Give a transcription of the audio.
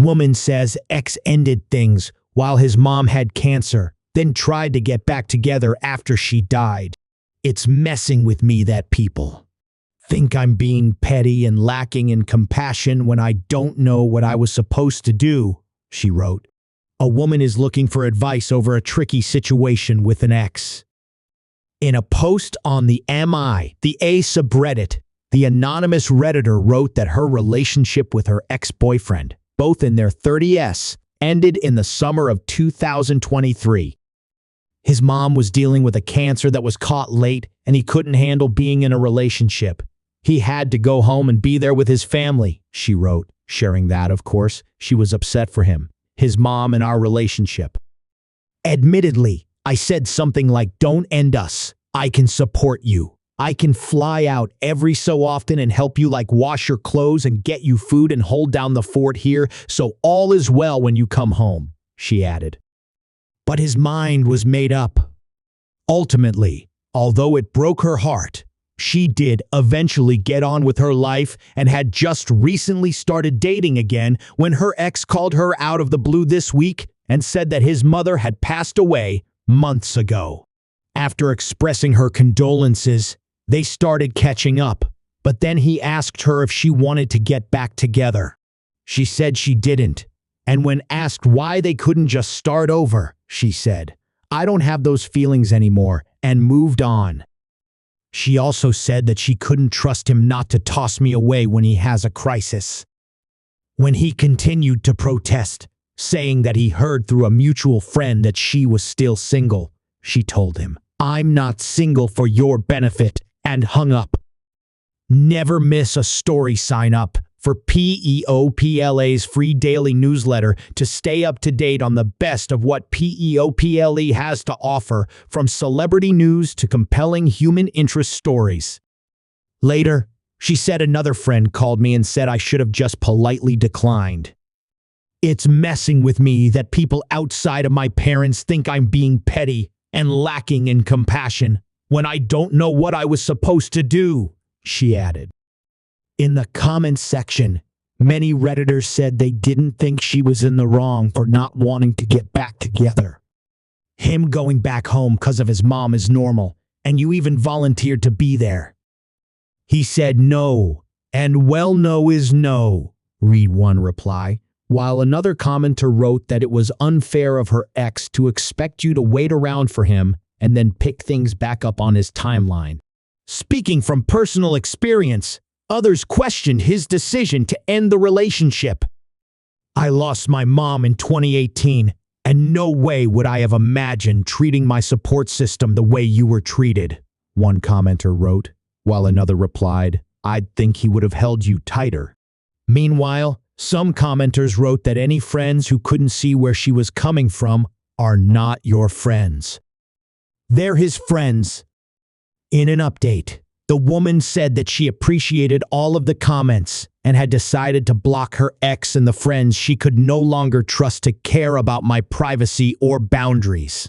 Woman says ex ended things while his mom had cancer, then tried to get back together after she died. It's messing with me that people think I'm being petty and lacking in compassion when I don't know what I was supposed to do, she wrote. A woman is looking for advice over a tricky situation with an ex. In a post on the A subreddit, the anonymous Redditor wrote that her relationship with her ex-boyfriend, both in their 30s, ended in the summer of 2023. His mom was dealing with a cancer that was caught late, and he couldn't handle being in a relationship. He had to go home and be there with his family, she wrote, sharing that, of course, she was upset for him, his mom, and our relationship. Admittedly, I said something like, "Don't end us. I can support you. I can fly out every so often and help you, like wash your clothes and get you food and hold down the fort here, so all is well when you come home," she added. But his mind was made up. Ultimately, although it broke her heart, she did eventually get on with her life and had just recently started dating again when her ex called her out of the blue this week and said that his mother had passed away months ago. After expressing her condolences, they started catching up, but then he asked her if she wanted to get back together. She said she didn't, and when asked why they couldn't just start over, she said, "I don't have those feelings anymore," and moved on. She also said that she couldn't trust him not to toss me away when he has a crisis. When he continued to protest, saying that he heard through a mutual friend that she was still single, she told him, "I'm not single for your benefit," and hung up. Never miss a story. Sign up for PEOPLA's free daily newsletter to stay up to date on the best of what PEOPLE has to offer, from celebrity news to compelling human interest stories. Later, she said another friend called me and said I should have just politely declined. It's messing with me that people outside of my parents think I'm being petty and lacking in compassion when I don't know what I was supposed to do, she added. In the comments section, many Redditors said they didn't think she was in the wrong for not wanting to get back together. Him going back home because of his mom is normal, and you even volunteered to be there. He said no, and well, no is no, read one reply, while another commenter wrote that it was unfair of her ex to expect you to wait around for him and then pick things back up on his timeline. Speaking from personal experience, others questioned his decision to end the relationship. "I lost my mom in 2018, and no way would I have imagined treating my support system the way you were treated," one commenter wrote, while another replied, "I'd think he would have held you tighter." Meanwhile, some commenters wrote that any friends who couldn't see where she was coming from are not your friends. They're his friends. In an update, the woman said that she appreciated all of the comments and had decided to block her ex and the friends she could no longer trust to care about my privacy or boundaries.